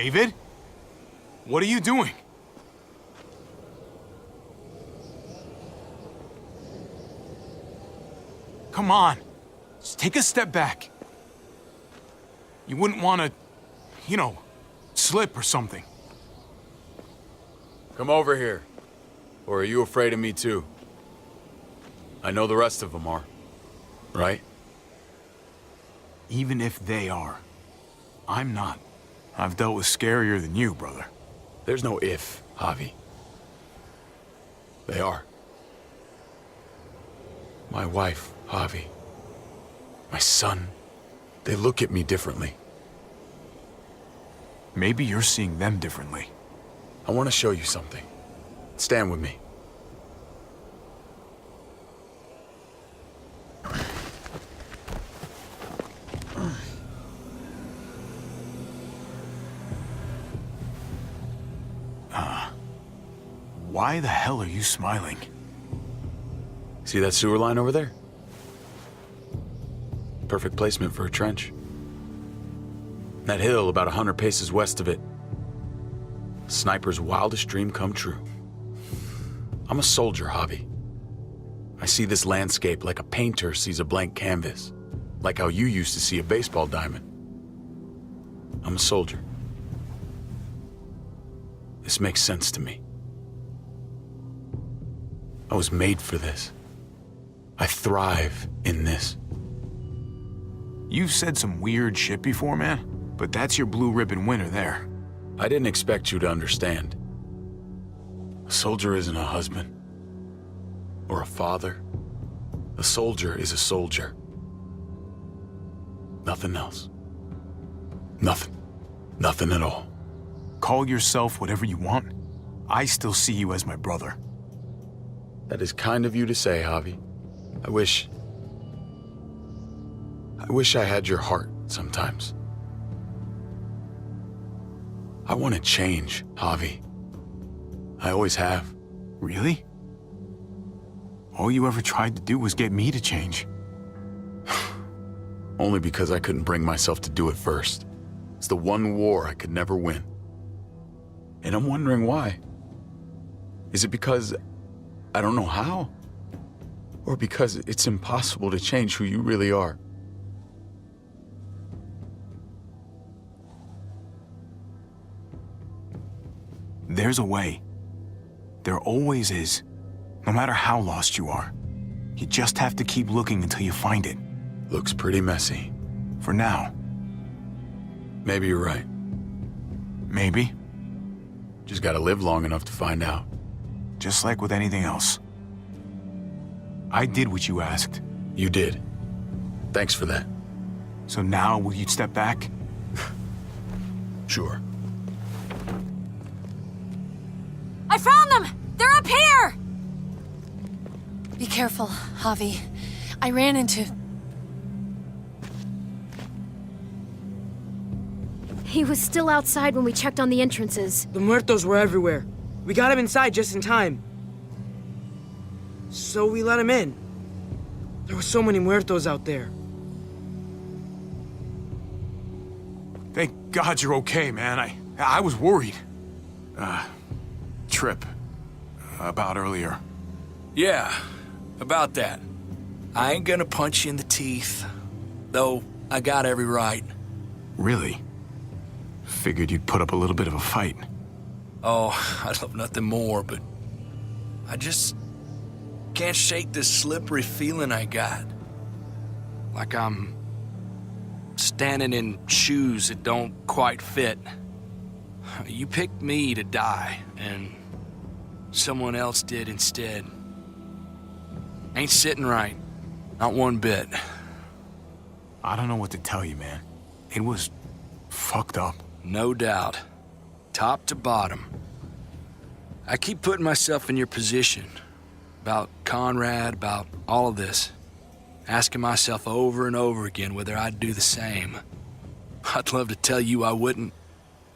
David? What are you doing? Come on. Just take a step back. You wouldn't want to, you know, slip or something. Come over here. Or are you afraid of me too? I know the rest of them are. Right? Even if they are, I'm not. I've dealt with scarier than you, brother. There's no if, Javi. They are. My wife, Javi. My son. They look at me differently. Maybe you're seeing them differently. I want to show you something. Stand with me. Why the hell are you smiling? See that sewer line over there? Perfect placement for a trench. That hill about 100 paces west of it. Sniper's wildest dream come true. I'm a soldier, Javi. I see this landscape like a painter sees a blank canvas. Like how you used to see a baseball diamond. I'm a soldier. This makes sense to me. I was made for this. I thrive in this. You've said some weird shit before, man, but that's your blue ribbon winner there. I didn't expect you to understand. A soldier isn't a husband or a father. A soldier is a soldier. Nothing else. Nothing. Nothing at all. Call yourself whatever you want. I still see you as my brother. That is kind of you to say, Javi. I wish I had your heart sometimes. I want to change, Javi. I always have. Really? All you ever tried to do was get me to change. Only because I couldn't bring myself to do it first. It's the one war I could never win. And I'm wondering why. Is it because I don't know how? Or because it's impossible to change who you really are? There's a way. There always is. No matter how lost you are. You just have to keep looking until you find it. Looks pretty messy. For now. Maybe you're right. Maybe. Just gotta live long enough to find out. Just like with anything else. I did what you asked. You did. Thanks for that. So now, will you step back? Sure. I found them! They're up here! Be careful, Javi. I ran into... He was still outside when we checked on the entrances. The muertos were everywhere. We got him inside just in time. So we let him in. There were so many muertos out there. Thank God you're okay, man. I was worried. Trip. About earlier. Yeah, about that. I ain't gonna punch you in the teeth. Though, I got every right. Really? Figured you'd put up a little bit of a fight. Oh, I'd love nothing more, but... I just... can't shake this slippery feeling I got. Like I'm... standing in shoes that don't quite fit. You picked me to die, and... someone else did instead. Ain't sitting right. Not one bit. I don't know what to tell you, man. It was... fucked up. No doubt. Top to bottom. I keep putting myself in your position. About Conrad, about all of this. Asking myself over and over again whether I'd do the same. I'd love to tell you I wouldn't.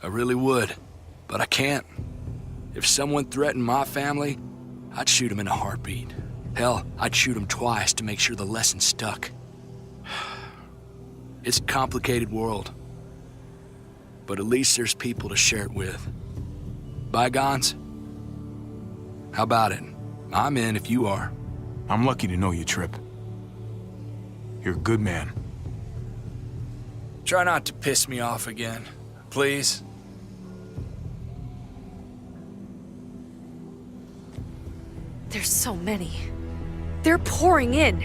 I really would. But I can't. If someone threatened my family, I'd shoot him in a heartbeat. Hell, I'd shoot him twice to make sure the lesson stuck. It's a complicated world. but at least there's people to share it with. Bygones? How about it? I'm in if you are. I'm lucky to know you, Trip. You're a good man. Try not to piss me off again, please. There's so many. They're pouring in.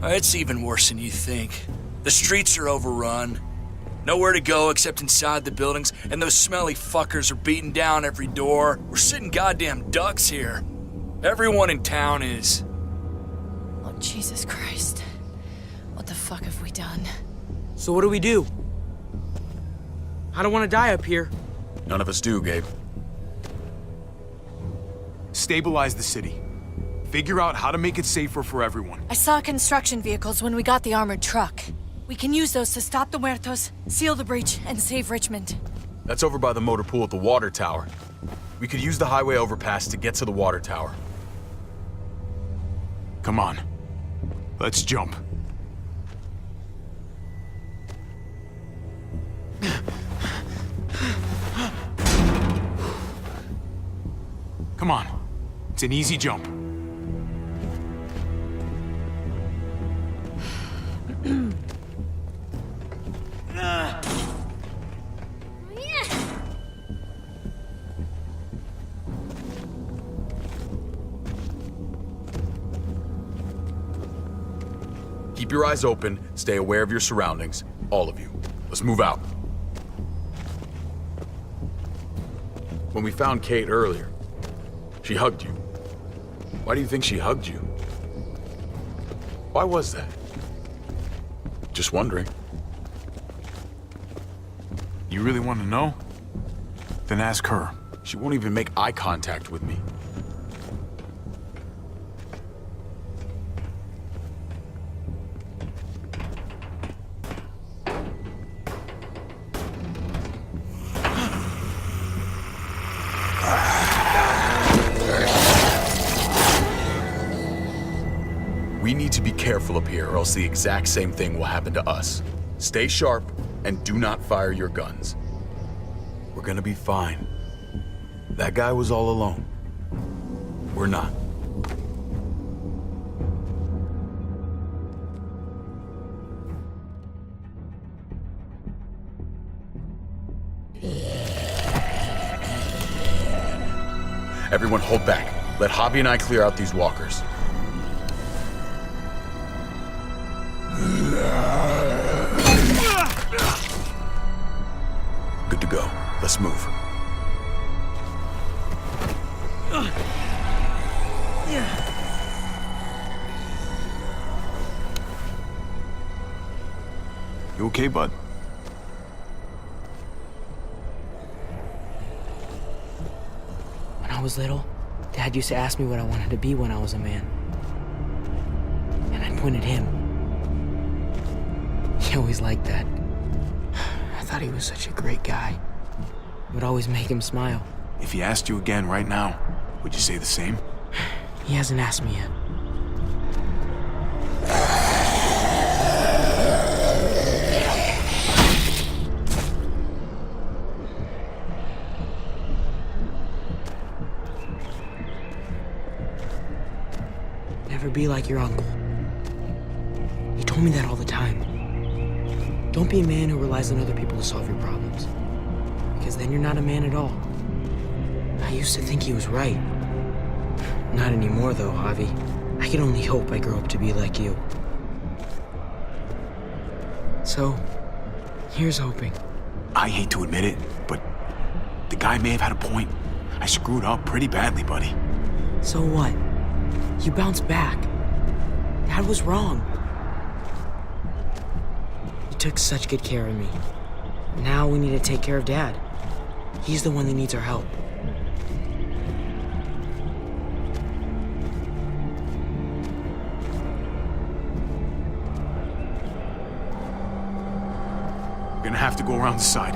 It's even worse than you think. The streets are overrun. Nowhere to go except inside the buildings, and those smelly fuckers are beating down every door. We're sitting goddamn ducks here. Everyone in town is. Oh, Jesus Christ. What the fuck have we done? So what do we do? I don't want to die up here. None of us do, Gabe. Stabilize the city. Figure out how to make it safer for everyone. I saw construction vehicles when we got the armored truck. We can use those to stop the muertos, seal the breach, and save Richmond. That's over by the motor pool at the water tower. We could use the highway overpass to get to the water tower. Come on. Let's jump. Come on. It's an easy jump. Keep your eyes open, stay aware of your surroundings, all of you. Let's move out. When we found Kate earlier, she hugged you. Why do you think she hugged you? Why was that? Just wondering. You really want to know? Then ask her. She won't even make eye contact with me. We need to be careful up here, or else the exact same thing will happen to us. Stay sharp, and do not fire your guns. We're gonna be fine. That guy was all alone. We're not. Everyone hold back. Let Javi and I clear out these walkers. Good to go. Let's move. You okay, bud? When I was little, Dad used to ask me what I wanted to be when I was a man. And I'd point at him. He always liked that. I thought he was such a great guy. It would always make him smile. If he asked you again right now, would you say the same? He hasn't asked me yet. Never be like your uncle. He told me that all the time. Don't be a man who relies on other people to solve your problems. Because then you're not a man at all. I used to think he was right. Not anymore, though, Javi. I can only hope I grow up to be like you. So, here's hoping. I hate to admit it, but the guy may have had a point. I screwed up pretty badly, buddy. So what? You bounced back. Dad was wrong. You took such good care of me. Now we need to take care of Dad. He's the one that needs our help. We're gonna have to go around the side.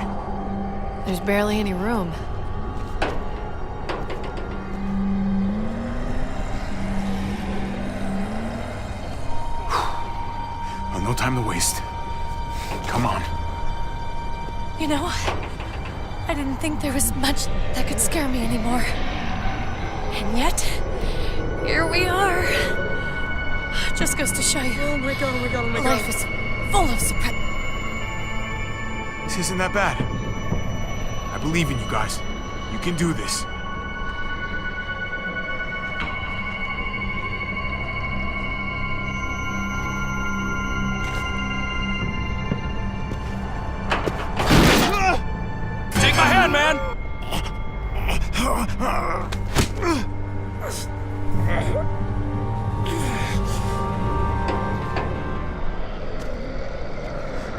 There's barely any room. Well, no time to waste. Come on. You know, I didn't think there was much that could scare me anymore. And yet, here we are. Just goes to show you. Oh my god, oh my god, oh my god. Life is full of surprise. This isn't that bad. I believe in you guys. You can do this. Take my hand, man!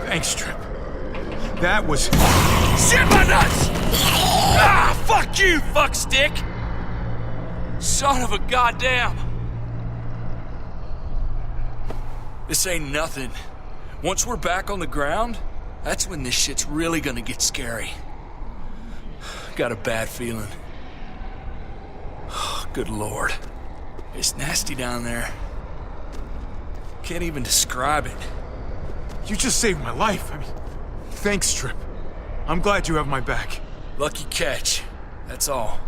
Thanks, Trip. That was... Shit my nuts! Ah, fuck you, fuckstick! Son of a goddamn! This ain't nothing. Once we're back on the ground, that's when this shit's really gonna get scary. Got a bad feeling. Good Lord. It's nasty down there. Can't even describe it. You just saved my life. I mean, thanks, Trip. I'm glad you have my back. Lucky catch. That's all.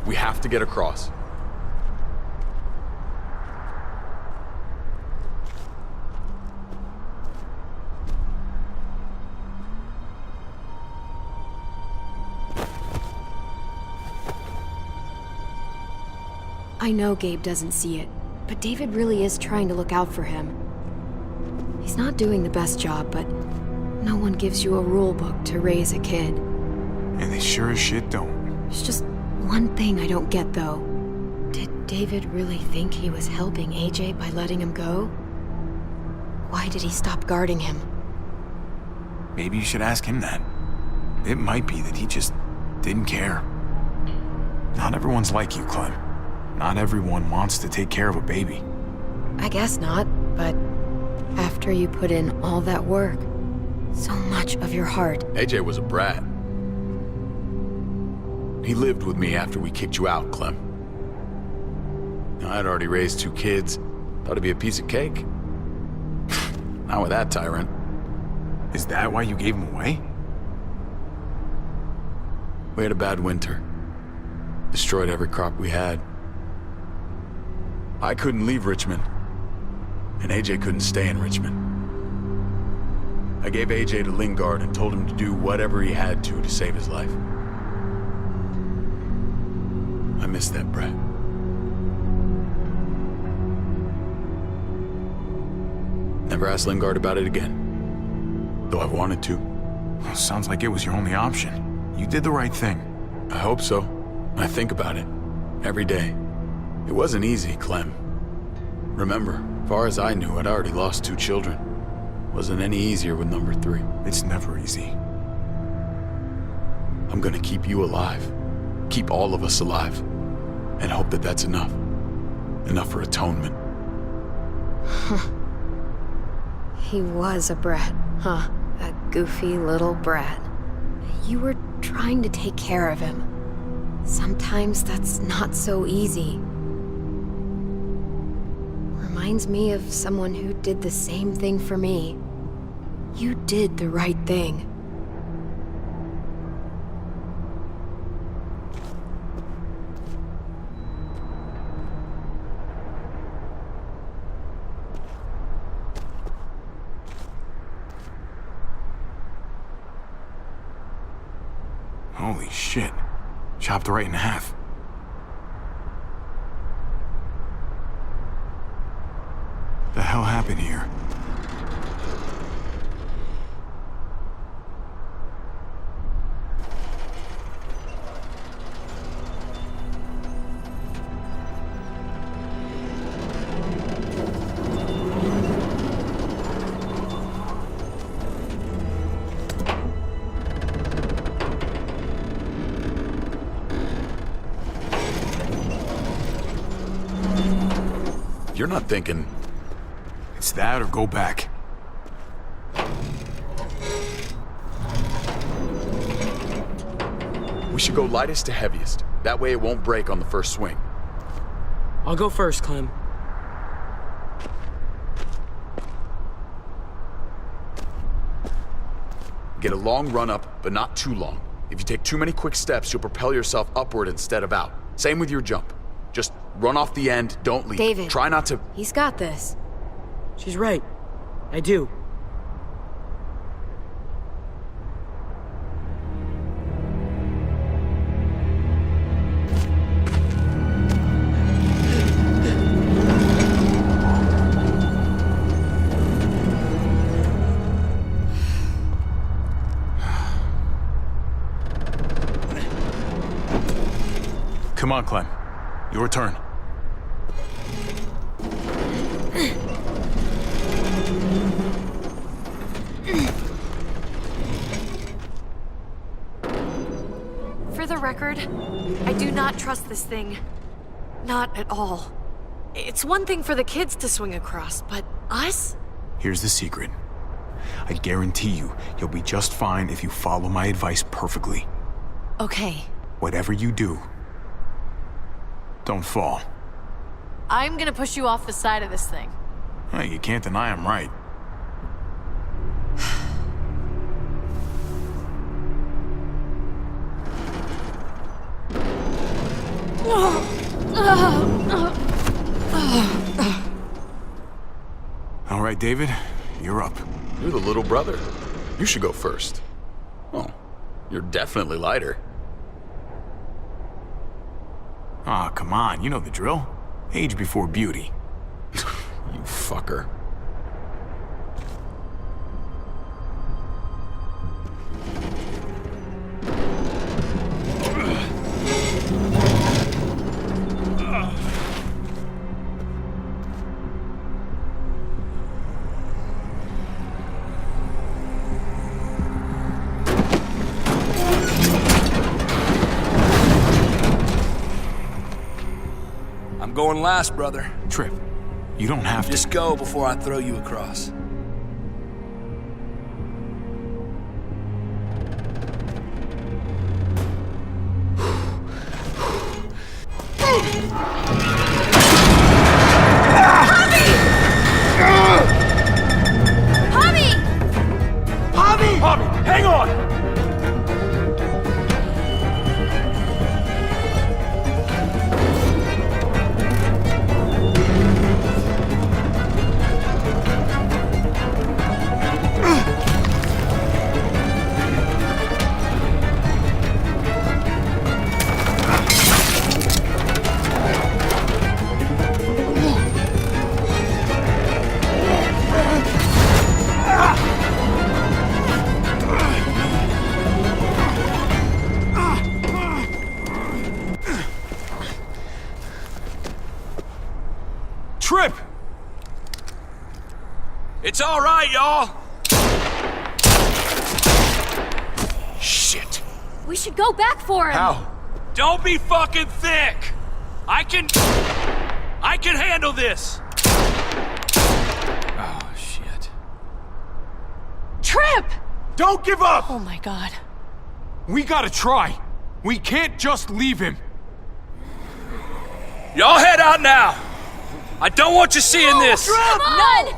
We have to get across. I know Gabe doesn't see it, but David really is trying to look out for him. He's not doing the best job, but no one gives you a rule book to raise a kid. And they sure as shit don't. There's just one thing I don't get, though. Did David really think he was helping AJ by letting him go? Why did he stop guarding him? Maybe you should ask him that. It might be that he just didn't care. Not everyone's like you, Clem. Not everyone wants to take care of a baby. I guess not, but after you put in all that work, so much of your heart. AJ was a brat. He lived with me after we kicked you out, Clem. I'd already raised 2 kids. Thought it'd be a piece of cake. Not with that tyrant. Is that why you gave him away? We had a bad winter. Destroyed every crop we had. I couldn't leave Richmond, and AJ couldn't stay in Richmond. I gave AJ to Lingard and told him to do whatever he had to save his life. I miss that brat. Never asked Lingard about it again, though I wanted to. Well, sounds like it was your only option. You did the right thing. I hope so. I think about it every day. It wasn't easy, Clem. Remember, far as I knew, I'd already lost 2 children. Wasn't any easier with number 3. It's never easy. I'm gonna keep you alive. Keep all of us alive. And hope that that's enough. Enough for atonement. He was a brat, huh? A goofy little brat. You were trying to take care of him. Sometimes that's not so easy. Reminds me of someone who did the same thing for me. You did the right thing. Holy shit. Chopped right in half. The hell happened here? You're not thinking... It's that or go back. We should go lightest to heaviest. That way it won't break on the first swing. I'll go first, Clem. Get a long run up, but not too long. If you take too many quick steps, you'll propel yourself upward instead of out. Same with your jump. Just run off the end, don't leave. David. Try not to... He's got this. She's right. I do. Come on, Clem. Your turn. For the record, I do not trust this thing. Not at all. It's one thing for the kids to swing across, but us? Here's the secret. I guarantee you'll be just fine if you follow my advice perfectly. Okay. Whatever you do, don't fall. I'm gonna push you off the side of this thing. Hey, you can't deny I'm right. All right, David, you're up. You're the little brother. You should go first. Oh, you're definitely lighter. Ah, come on, you know the drill. Age before beauty. You fucker. I'm going last, brother. Trip, you don't have to. Just go before I throw you across. Hobby, hang on! Trip! It's all right, y'all. Shit. We should go back for him. How? Don't be fucking thick. I can handle this. Oh, shit. Trip! Don't give up! Oh my god. We gotta try. We can't just leave him. Y'all head out now. I don't want you seeing this. Come on!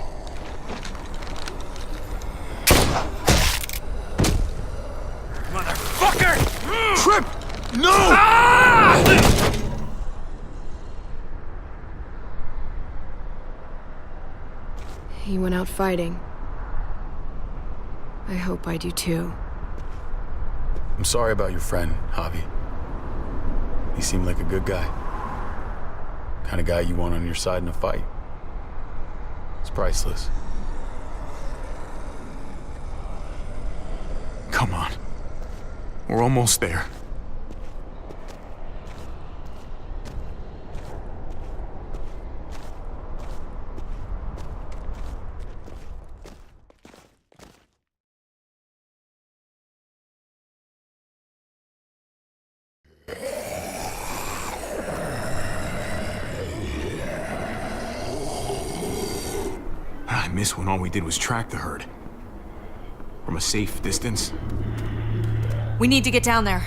Motherfucker! Trip! No! Ah! He went out fighting. I hope I do too. I'm sorry about your friend, Javi. He seemed like a good guy. Kind of guy you want on your side in a fight. It's priceless. Come on. We're almost there. I miss when all we did was track the herd. From a safe distance. We need to get down there.